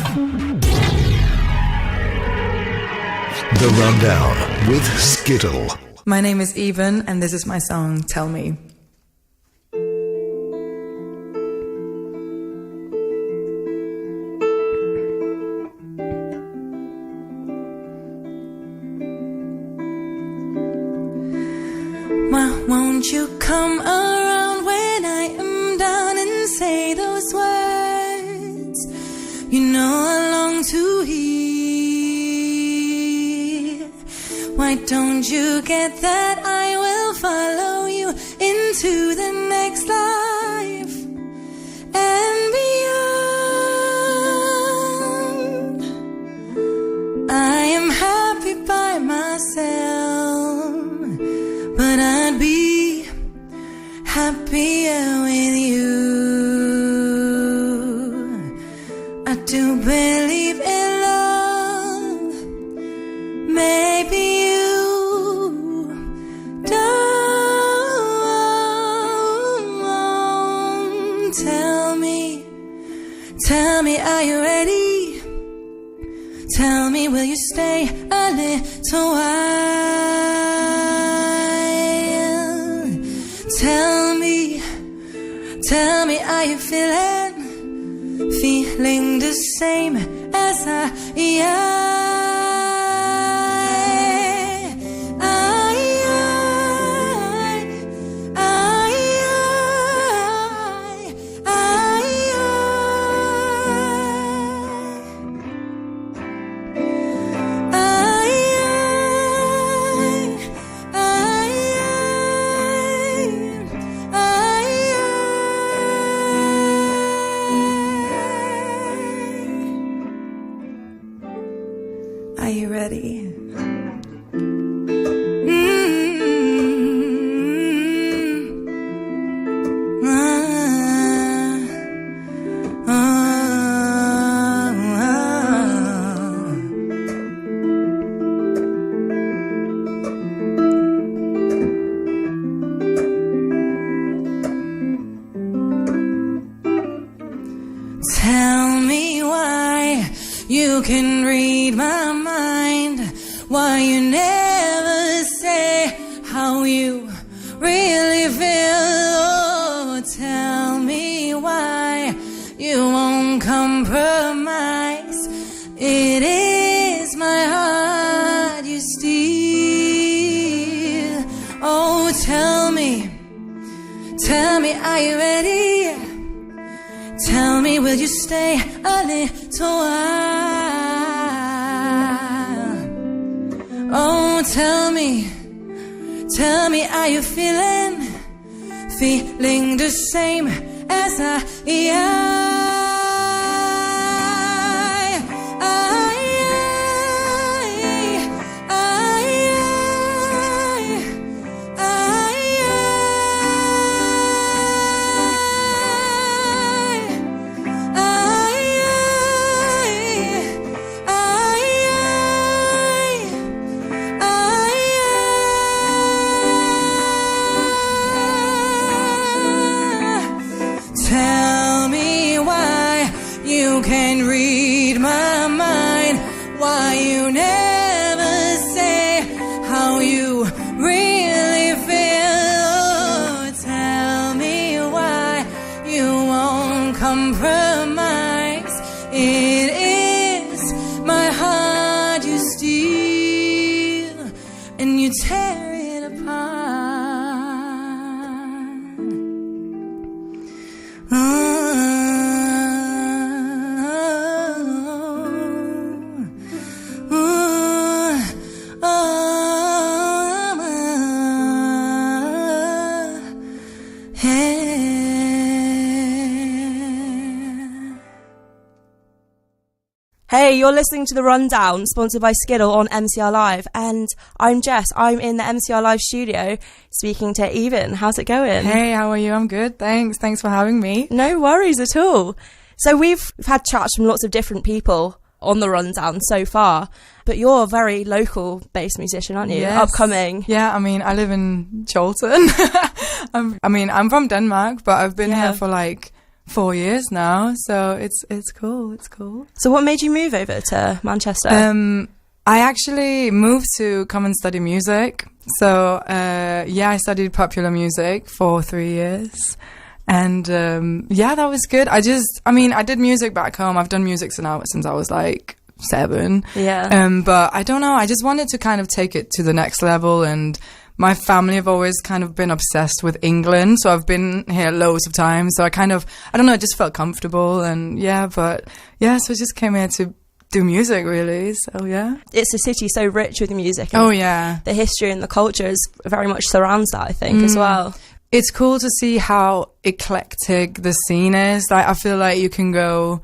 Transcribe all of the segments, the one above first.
The Rundown with Skittle. My name is IBEN, and this is my song, Tell Me. Why won't you come around when I am down and say those words you know I long to hear? Why don't you get that I will follow you into the next life and beyond? I am happy by myself, but I'd be happier with you. I do believe in love. Maybe you don't. Tell me, are you ready? Tell me, will you stay a little while? Tell me, are you feeling the same as I am? Are you ready? Tell me why you can read my mind, why you never say how you really feel. Oh, tell me why you won't compromise. It is my heart you steal. Oh, tell me, are you ready? Tell me, will you stay a little while? Oh, tell me, are you feeling the same as I am? Tell me why you can read my mind, why you never say how you really feel. Tell me why you won't compromise. It is my heart you steal and you tear it apart. Hey, you're listening to The Rundown, sponsored by Skittle on MCR Live, and I'm Jess. I'm in the MCR Live studio speaking to IBEN. How's it going? Hey, how are you? I'm good, thanks. Thanks for having me. No worries at all. So we've had chats from lots of different people on The Rundown so far, but you're a very local-based musician, aren't you? Yes. Upcoming. Yeah, I mean, I live in Cholton. I'm from Denmark, but I've been here for like 4 years now, so it's cool. It's cool. So what made you move over to Manchester? I actually moved to come and study music. So I studied popular music for 3 years. And that was good. I did music back home. I've done music since I was like 7. Yeah. But I don't know. I just wanted to kind of take it to the next level. And my family have always kind of been obsessed with England. So I've been here loads of times. So I don't know, it just felt comfortable. And so I just came here to do music, really. So yeah, it's a city so rich with music. Oh yeah, the history and the culture is very much surrounds that, I think, as well. It's cool to see how eclectic the scene is. Like, I feel like you can go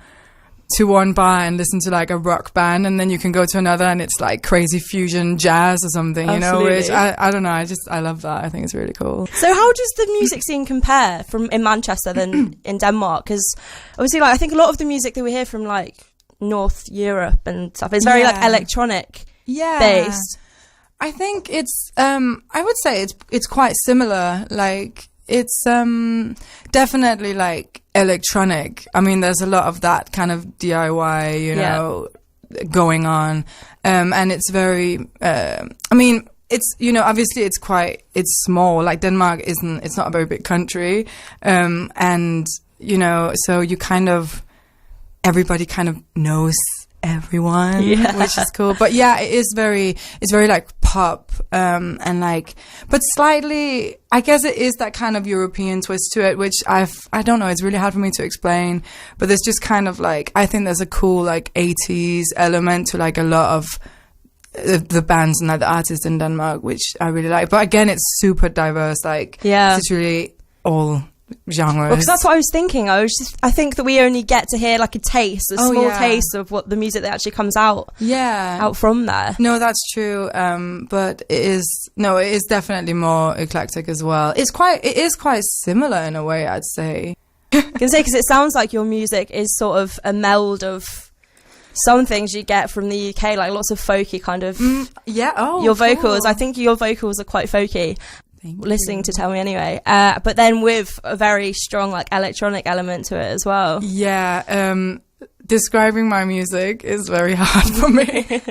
to one bar and listen to like a rock band, and then you can go to another and it's like crazy fusion jazz or something. Absolutely. You know, which I don't know. I love that. I think it's really cool. So how does the music scene compare in Manchester than in Denmark? Because obviously, like, I think a lot of the music that we hear from like North Europe and stuff is very like electronic based. I think it's I would say it's quite similar. Like, it's definitely like electronic. I mean, there's a lot of that kind of DIY, you know, going on, and it's very I mean, it's, you know, obviously it's small. Like, Denmark it's not a very big country, and you know, so everybody kind of knows everyone, which is cool. But yeah, it's very like pop, and like, but slightly, I guess it is that kind of European twist to it, which I don't know, it's really hard for me to explain, but there's just kind of like, I think there's a cool like 80s element to like a lot of the bands and like the artists in Denmark, which I really like. But again, it's super diverse. Like, it's really all genres. Because that's what I was thinking. I think that we only get to hear like a small taste of what the music that actually comes out from there. No, that's true. But it is definitely more eclectic as well. It is quite similar in a way, I'd say. I can say, because it sounds like your music is sort of a meld of some things you get from the UK, like lots of folky kind of. Your vocals. Cool. I think your vocals are quite folky. Listening to Tell Me Anyway, but then with a very strong like electronic element to it as well. Describing my music is very hard for me.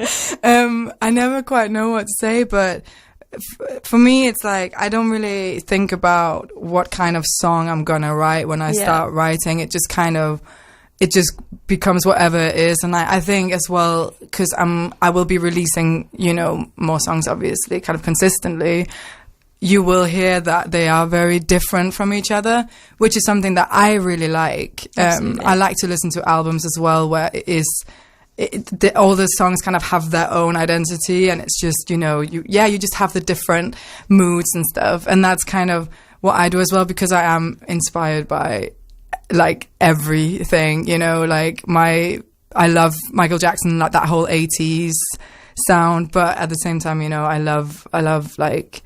I never quite know what to say, but for me it's like, I don't really think about what kind of song I'm gonna write when I start writing. It just becomes whatever it is. And I think as well, because I will be releasing, you know, more songs obviously kind of consistently, you will hear that they are very different from each other, which is something that I really like. I like to listen to albums as well, where all the songs kind of have their own identity, and it's just, you know, you just have the different moods and stuff. And that's kind of what I do as well, because I am inspired by like everything, you know, like I love Michael Jackson, like that whole 80s sound, but at the same time, you know, I love like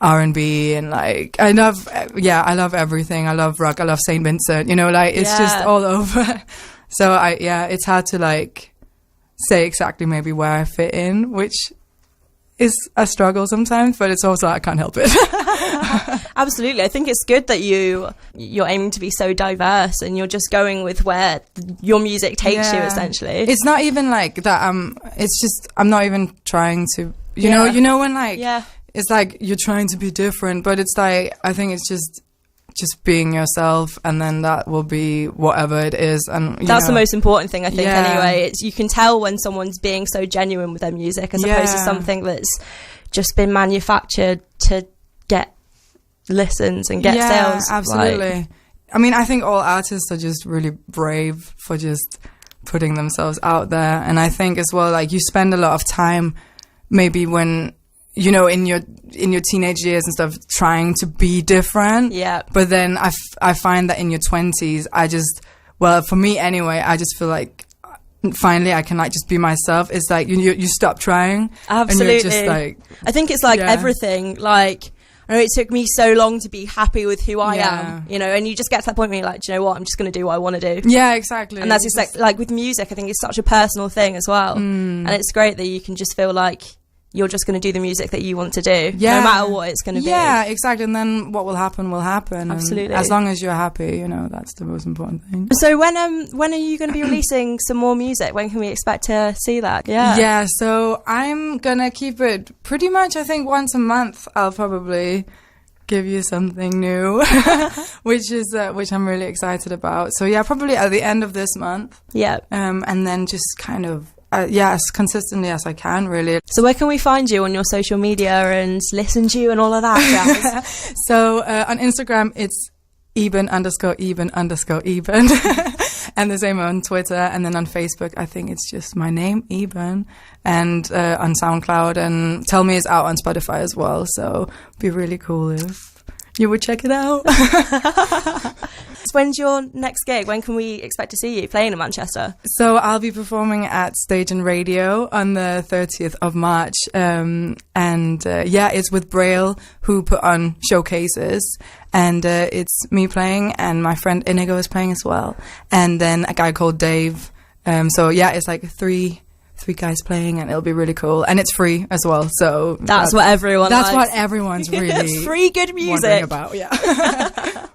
R&B, and like I love everything. I love rock. I love Saint Vincent. You know, like it's just all over. So it's hard to like say exactly maybe where I fit in, which is a struggle sometimes. But it's also, I can't help it. Absolutely, I think it's good that you're aiming to be so diverse, and you're just going with where your music takes you. Essentially, it's not even like that. It's just, I'm not even trying to. You know when like. Yeah. It's like you're trying to be different, but it's like, I think it's just being yourself, and then that will be whatever it is. And that's the most important thing, I think. Anyway, you can tell when someone's being so genuine with their music, as opposed to something that's just been manufactured to get listens and get sales. Absolutely. Like, I mean, I think all artists are just really brave for just putting themselves out there, and I think as well, like, you spend a lot of time maybe when, you know, in your teenage years and stuff, trying to be different. Yeah. But then I find that in your 20s, for me anyway, I just feel like finally I can like just be myself. It's like you stop trying. Absolutely. And you're just like, I think it's like everything. Like, I know it took me so long to be happy with who I am, you know, and you just get to that point where you're like, do you know what, I'm just going to do what I want to do. Yeah, exactly. And that's just like with music, I think it's such a personal thing as well. And it's great that you can just feel like you're just going to do the music that you want to do, no matter what it's going to be. Yeah, exactly. And then what will happen will happen. Absolutely. And as long as you're happy, that's the most important thing. So when are you going to be releasing some more music? When can we expect to see that? Yeah, so I'm going to keep it pretty much, I think, once a month. I'll probably give you something new, which I'm really excited about. So yeah, probably at the end of this month. Yeah. And then just kind of, as consistently as I can, really. So where can we find you on your social media and listen to you and all of that jazz? So on Instagram, it's IBEN_IBEN_IBEN. And the same on Twitter. And then on Facebook, I think it's just my name, IBEN. And on SoundCloud. And Tell Me is out on Spotify as well. So it'd be really cool if you would check it out. When's your next gig? When can we expect to see you playing in Manchester? So I'll be performing at Stage and Radio on the 30th of March. It's with Braille, who put on showcases. And it's me playing, and my friend Inigo is playing as well. And then a guy called Dave. It's like three guys playing, and it'll be really cool. And it's free as well. So that's what everyone likes. That's what everyone's really free good music wondering about, yeah.